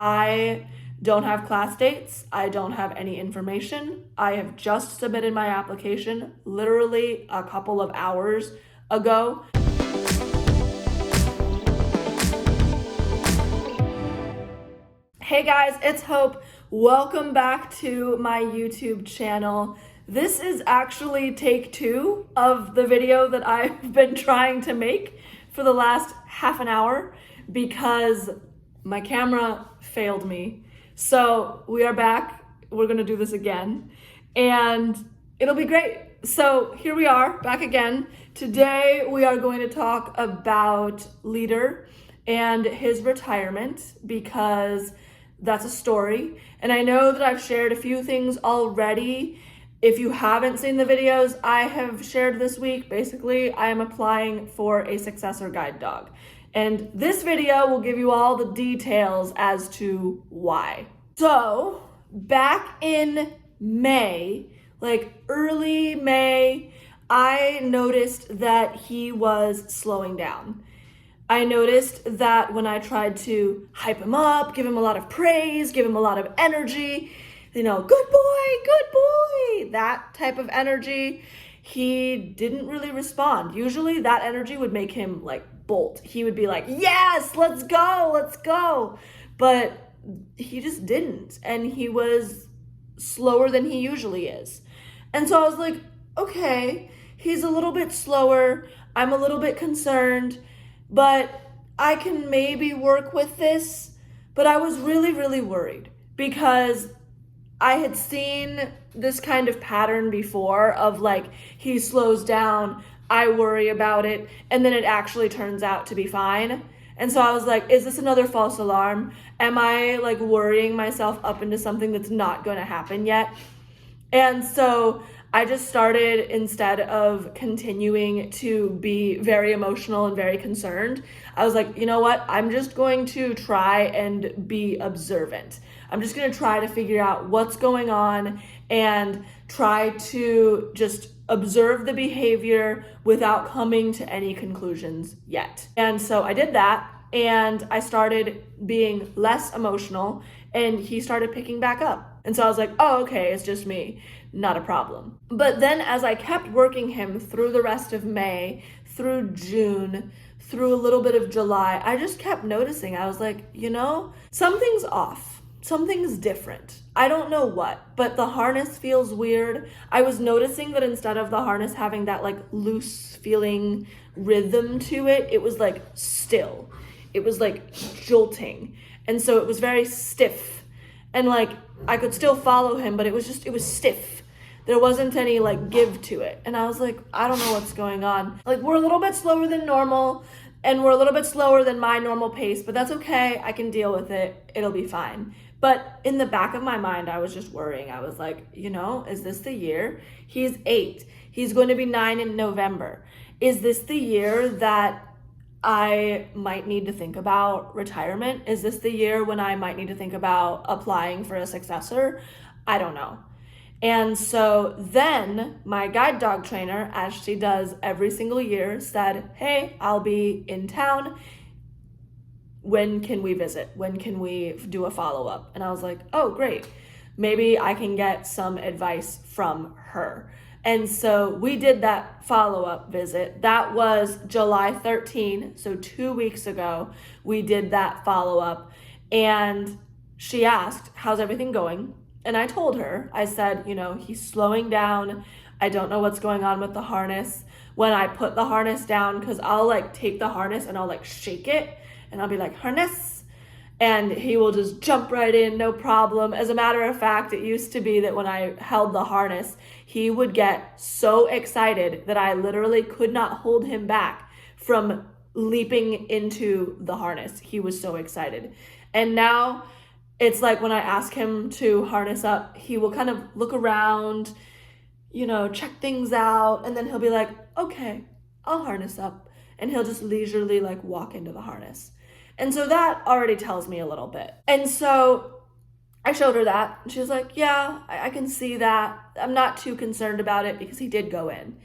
I don't have class dates. I don't have any information. I have just submitted my application literally a couple of hours ago. Hey guys, it's Hope. Welcome back to my YouTube channel. This is actually take 2 of the video that I've been trying to make for the last half an hour because my camera failed me. So we are back. We're gonna do this again and it'll be great. So here we are back again. Today we are going to talk about Leader and his retirement because that's a story. And I know that I've shared a few things already. If you haven't seen the videos I have shared this week, basically I am applying for a successor guide dog. And this video will give you all the details as to why. So back in May, like early May, I noticed that he was slowing down. I noticed that when I tried to hype him up, give him a lot of praise, give him a lot of energy, good boy, that type of energy, he didn't really respond. Usually that energy would make him like bolt. He would be like, yes, let's go. But he just didn't. And he was slower than he usually is. And so I was like, okay, he's a little bit slower. I'm a little bit concerned, but I can maybe work with this. But I was really, really worried because I had seen this kind of pattern before of like, he slows down, I worry about it, and then it actually turns out to be fine. And so I was like, is this another false alarm? Am I like worrying myself up into something that's not going to happen yet? And so I just started, instead of continuing to be very emotional and very concerned, I was like, you know what? I'm just going to try and be observant. I'm just going to try to figure out what's going on and try to just observe the behavior without coming to any conclusions yet. And so I did that, and I started being less emotional, and he started picking back up. And so I was like, oh, okay, it's just me. Not a problem. But then as I kept working him through the rest of May, through June, through a little bit of July, I just kept noticing. I was like, something's off. Something's different. I don't know what, but the harness feels weird. I was noticing that instead of the harness having that like loose feeling rhythm to it, it was like still. It was like jolting. And so it was very stiff. And like I could still follow him, but it was stiff. There wasn't any like give to it. And I was like, I don't know what's going on. Like we're a little bit slower than normal and we're a little bit slower than my normal pace, but that's okay. I can deal with it. It'll be fine. But in the back of my mind, I was just worrying. I was like, is this the year? He's 8. He's going to be 9 in November. Is this the year that I might need to think about retirement? Is this the year when I might need to think about applying for a successor? I don't know. And so then my guide dog trainer, as she does every single year, said, hey, I'll be in town. When can we visit? When can we do a follow-up? And I was like, oh, great. Maybe I can get some advice from her. And so we did that follow-up visit. That was July 13, so 2 weeks ago, we did that follow-up. And she asked, how's everything going? And I told her, I said, he's slowing down. I don't know what's going on with the harness. When I put the harness down, because I'll like take the harness and I'll like shake it and I'll be like, harness. And he will just jump right in, no problem. As a matter of fact, it used to be that when I held the harness, he would get so excited that I literally could not hold him back from leaping into the harness. He was so excited. And now it's like when I ask him to harness up, he will kind of look around, check things out, and then he'll be like, okay, I'll harness up. And he'll just leisurely like walk into the harness. And so that already tells me a little bit. And so I showed her that, and she was like, yeah, I can see that. I'm not too concerned about it because he did go in.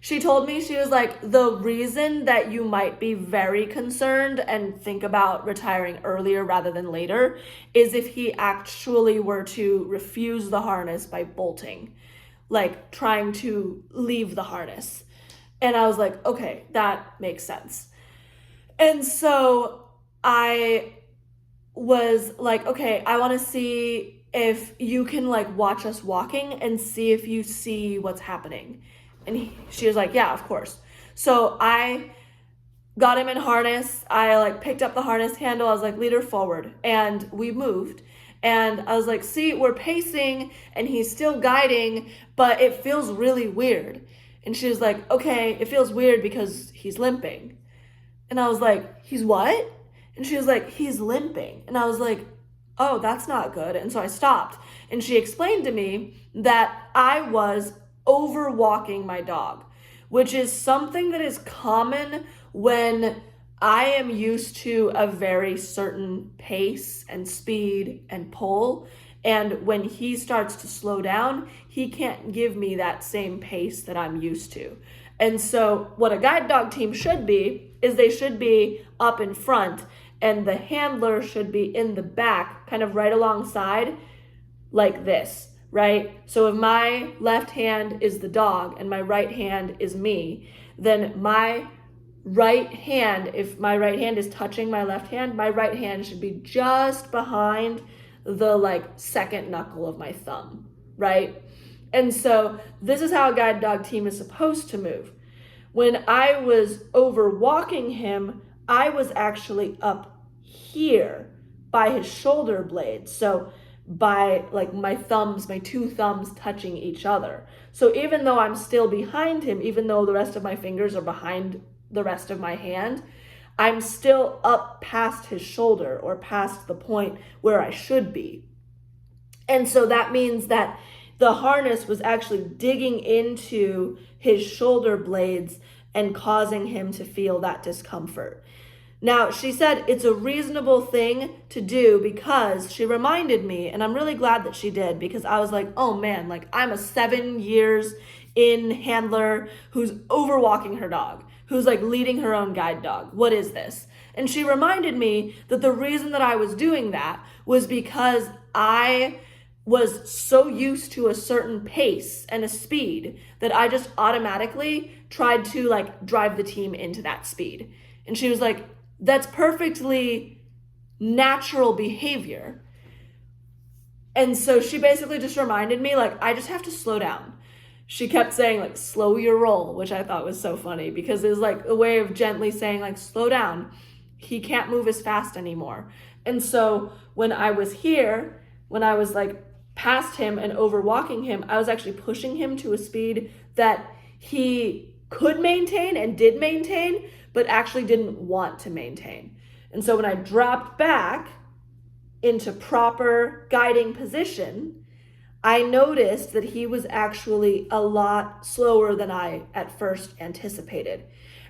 She told me, she was like, the reason that you might be very concerned and think about retiring earlier rather than later is if he actually were to refuse the harness by bolting, like trying to leave the harness. And I was like, okay, that makes sense. And so I was like, okay, I want to see if you can like watch us walking and see if you see what's happening. And she was like, yeah, of course. So I got him in harness. I like picked up the harness handle. I was like, lead her forward. And we moved. And I was like, see, we're pacing and he's still guiding, but it feels really weird. And she was like, okay, it feels weird because he's limping. And I was like, he's what? And she was like, he's limping. And I was like, oh, that's not good. And so I stopped. And she explained to me that I was overwalking my dog, which is something that is common when I am used to a very certain pace and speed and pull. And when he starts to slow down, he can't give me that same pace that I'm used to. And so what a guide dog team should be is they should be up in front and the handler should be in the back, kind of right alongside like this, right? So if my left hand is the dog and my right hand is me, then my right hand, if my right hand is touching my left hand, my right hand should be just behind the like second knuckle of my thumb, right? And so this is how a guide dog team is supposed to move. When I was overwalking him, I was actually up here by his shoulder blades. So by like my two thumbs touching each other. So even though I'm still behind him, even though the rest of my fingers are behind the rest of my hand, I'm still up past his shoulder or past the point where I should be. And so that means that the harness was actually digging into his shoulder blades and causing him to feel that discomfort. Now, she said it's a reasonable thing to do because she reminded me, and I'm really glad that she did, because I was like, oh man, like I'm a 7 years in handler who's overwalking her dog, who's like leading her own guide dog. What is this? And she reminded me that the reason that I was doing that was because I was so used to a certain pace and a speed that I just automatically tried to like drive the team into that speed. And she was like, that's perfectly natural behavior. And so she basically just reminded me, like, I just have to slow down. She kept saying, like, slow your roll, which I thought was so funny because it was like a way of gently saying, like, slow down. He can't move as fast anymore. And so when I was here, when I was like past him and overwalking him, I was actually pushing him to a speed that he could maintain and did maintain, but actually didn't want to maintain. And so when I dropped back into proper guiding position, I noticed that he was actually a lot slower than I at first anticipated.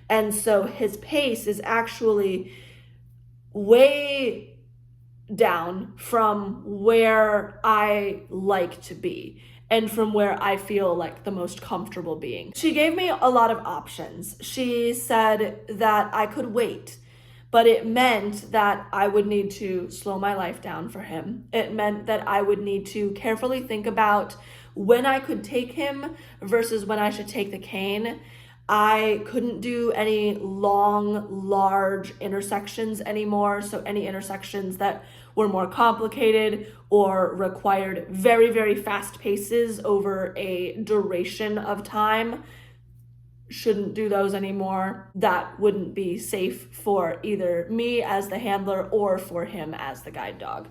And so his pace is actually way down from where I like to be and from where I feel like the most comfortable being. She gave me a lot of options. She said that I could wait, but it meant that I would need to slow my life down for him. It meant that I would need to carefully think about when I could take him versus when I should take the cane. I couldn't do any long, large intersections anymore. So any intersections that were more complicated or required very, very fast paces over a duration of time, shouldn't do those anymore. That wouldn't be safe for either me as the handler or for him as the guide dog.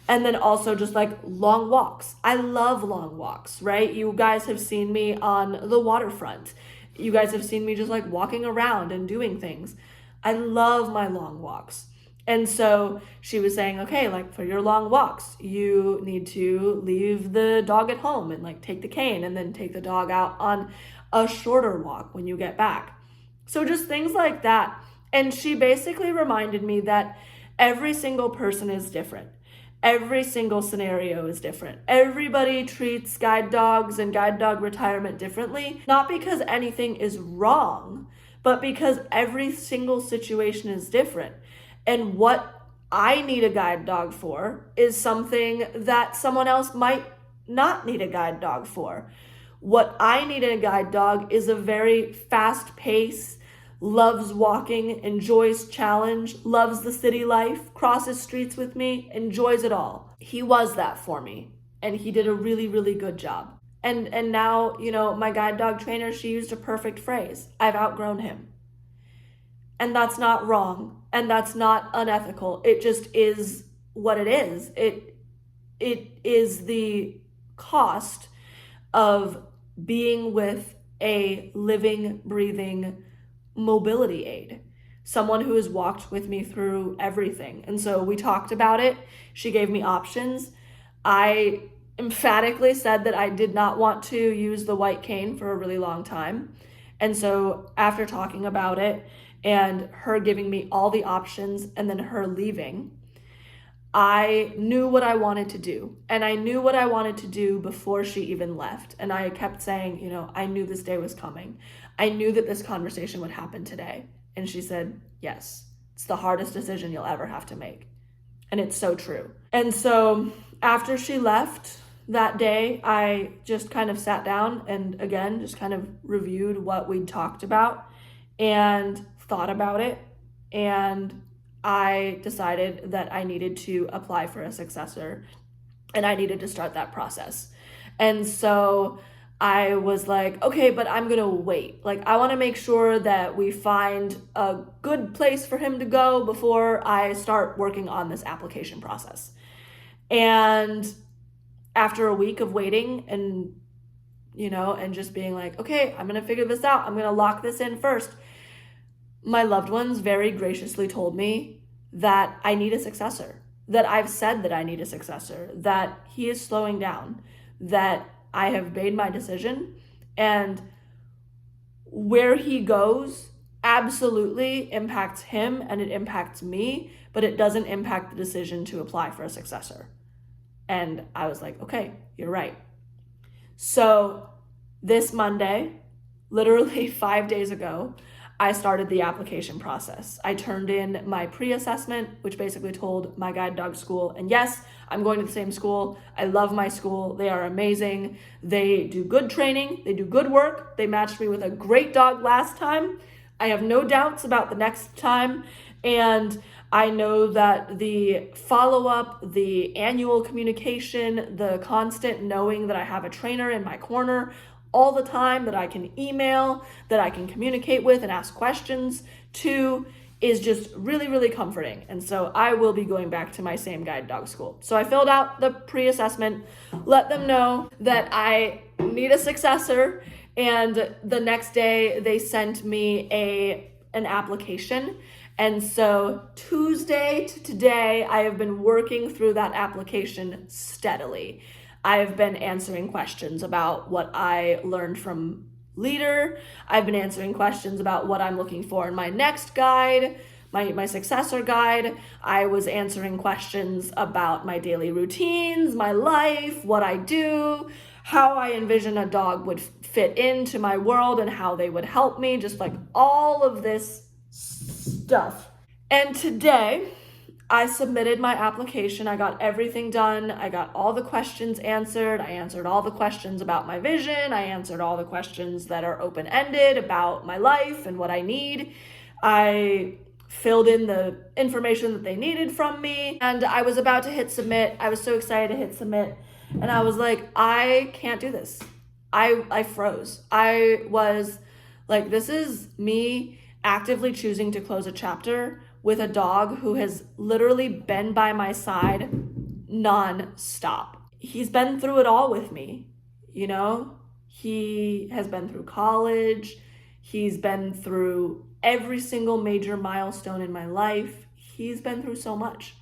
And then also just like long walks. I love long walks, right? You guys have seen me on the waterfront. You guys have seen me just like walking around and doing things. I love my long walks. And so she was saying, okay, like for your long walks, you need to leave the dog at home and like take the cane and then take the dog out on a shorter walk when you get back. So just things like that. And she basically reminded me that every single person is different. Every single scenario is different. Everybody treats guide dogs and guide dog retirement differently, not because anything is wrong, but because every single situation is different. And what I need a guide dog for is something that someone else might not need a guide dog for. What I need in a guide dog is a very fast pace, loves walking, enjoys challenge, loves the city life, crosses streets with me, enjoys it all. He was that for me, and he did a really, really good job. And now, my guide dog trainer, she used a perfect phrase. I've outgrown him. And that's not wrong, and that's not unethical. It just is what it is. It is the cost of being with a living, breathing mobility aid, someone who has walked with me through everything. And so we talked about it. She gave me options. I emphatically said that I did not want to use the white cane for a really long time. And so after talking about it and her giving me all the options and then her leaving, I knew what I wanted to do. And I knew what I wanted to do before she even left. And I kept saying, I knew this day was coming. I knew that this conversation would happen today. And she said, yes, it's the hardest decision you'll ever have to make. And it's so true. And so after she left that day, I just kind of sat down and again, just kind of reviewed what we'd talked about and thought about it. And I decided that I needed to apply for a successor and I needed to start that process. And so I was like, okay, but I'm gonna wait. I want to make sure that we find a good place for him to go before I start working on this application process. And after a week of waiting and just being like, okay, I'm gonna figure this out. I'm gonna lock this in first. My loved ones very graciously told me that I need a successor, that I've said that I need a successor, that he is slowing down, that I have made my decision, and where he goes absolutely impacts him and it impacts me, but it doesn't impact the decision to apply for a successor. And I was like, okay, you're right. So this Monday, literally 5 days ago, I started the application process. I turned in my pre-assessment, which basically told my guide dog school, and yes, I'm going to the same school. I love my school. They are amazing. They do good training. They do good work. They matched me with a great dog last time. I have no doubts about the next time. And I know that the follow-up, the annual communication, the constant knowing that I have a trainer in my corner all the time that I can email, that I can communicate with and ask questions to is just really, really comforting. And so I will be going back to my same guide dog school. So I filled out the pre-assessment, let them know that I need a successor, and the next day they sent me an application. And so Tuesday to today, I have been working through that application steadily. I've been answering questions about what I learned from Leader. I've been answering questions about what I'm looking for in my next guide, my successor guide. I was answering questions about my daily routines, my life, what I do, how I envision a dog would fit into my world and how they would help me, just all of this stuff. And today, I submitted my application. I got everything done. I got all the questions answered. I answered all the questions about my vision. I answered all the questions that are open-ended about my life and what I need. I filled in the information that they needed from me, and I was about to hit submit. I was so excited to hit submit, and I was like, I can't do this. I froze. I was like, this is me actively choosing to close a chapter with a dog who has literally been by my side non-stop. He's been through it all with me, He has been through college. He's been through every single major milestone in my life. He's been through so much.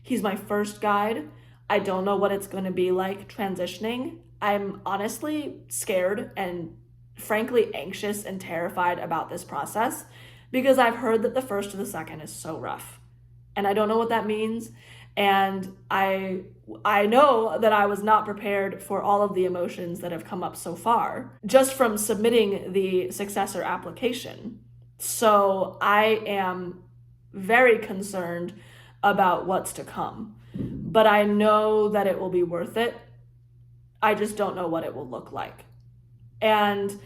He's my first guide. I don't know what it's going to be like transitioning. I'm honestly scared and frankly anxious and terrified about this process, because I've heard that the first to the second is so rough. And I don't know what that means. And I know that I was not prepared for all of the emotions that have come up so far, just from submitting the successor application. So I am very concerned about what's to come. But I know that it will be worth it. I just don't know what it will look like. And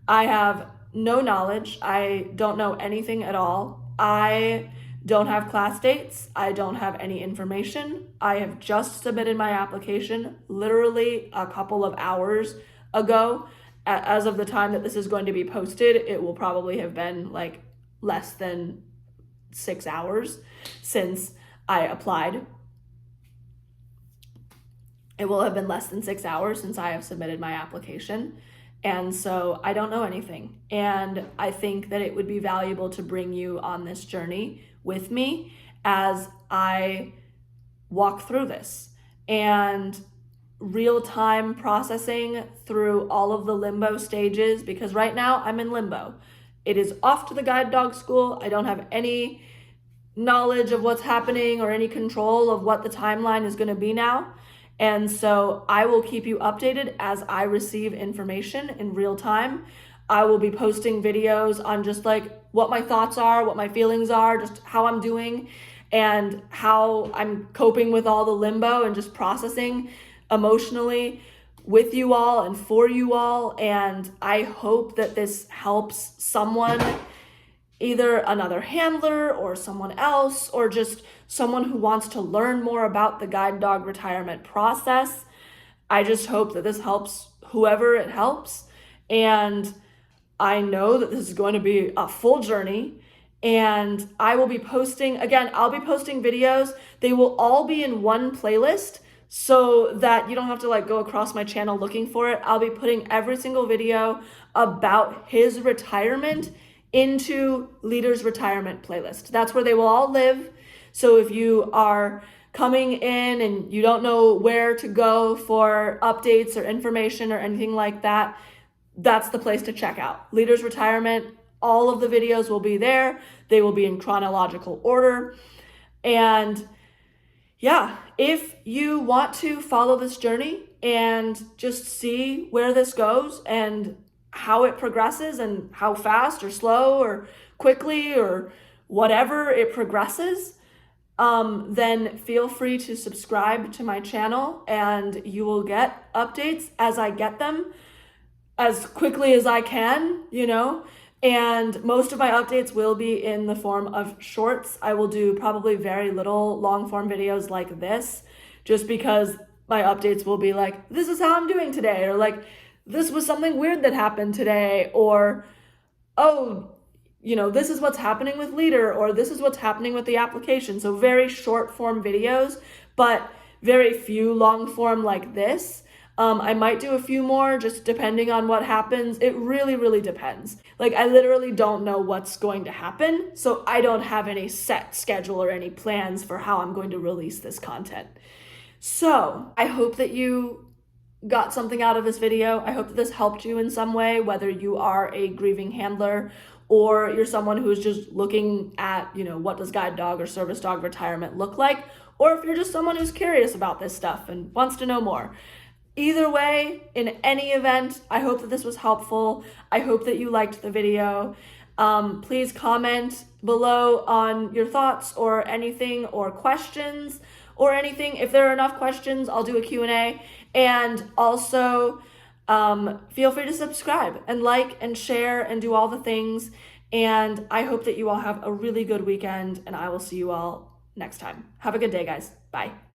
I have no knowledge. I don't know anything at all. I don't have class dates. I don't have any information. I have just submitted my application literally a couple of hours ago. As of the time that this is going to be posted, it will probably have been like less than 6 hours since I applied. It will have been less than 6 hours since I have submitted my application. And so I don't know anything. And I think that it would be valuable to bring you on this journey with me as I walk through this and real-time processing through all of the limbo stages, because right now I'm in limbo. It is off to the guide dog school. I don't have any knowledge of what's happening or any control of what the timeline is going to be now. And so I will keep you updated as I receive information in real time. I will be posting videos on just like what my thoughts are, what my feelings are, just how I'm doing and how I'm coping with all the limbo and just processing emotionally with you all and for you all. And I hope that this helps someone, either another handler or someone else, or just someone who wants to learn more about the guide dog retirement process. I just hope that this helps whoever it helps. And I know that this is going to be a full journey. And I will be posting, again, I'll be posting videos. They will all be in one playlist so that you don't have to like go across my channel looking for it. I'll be putting every single video about his retirement into Leader's retirement playlist. That's where they will all live. So if you are coming in and you don't know where to go for updates or information or anything like that, that's the place to check out. Leader's retirement, all of the videos will be there. They will be in chronological order. And yeah, if you want to follow this journey and just see where this goes and how it progresses and how fast or slow or quickly or whatever it progresses, then feel free to subscribe to my channel and you will get updates as I get them as quickly as I can, and most of my updates will be in the form of shorts. I will do probably very little long form videos like this, just because my updates will be like, this is how I'm doing today, or like, this was something weird that happened today, or, oh, this is what's happening with Leader, or this is what's happening with the application. So very short form videos, but very few long form like this. I might do a few more just depending on what happens. It really, really depends. Like I literally don't know what's going to happen. So I don't have any set schedule or any plans for how I'm going to release this content. So I hope that you got something out of this video. I hope that this helped you in some way, whether you are a grieving handler or you're someone who's just looking at, what does guide dog or service dog retirement look like, or if you're just someone who's curious about this stuff and wants to know more. Either way, in any event, I hope that this was helpful. I hope that you liked the video. Please comment below on your thoughts or anything or questions or anything. If there are enough questions, I'll do a Q&A. And also, feel free to subscribe and like and share and do all the things. And I hope that you all have a really good weekend, and I will see you all next time. Have a good day, guys. Bye.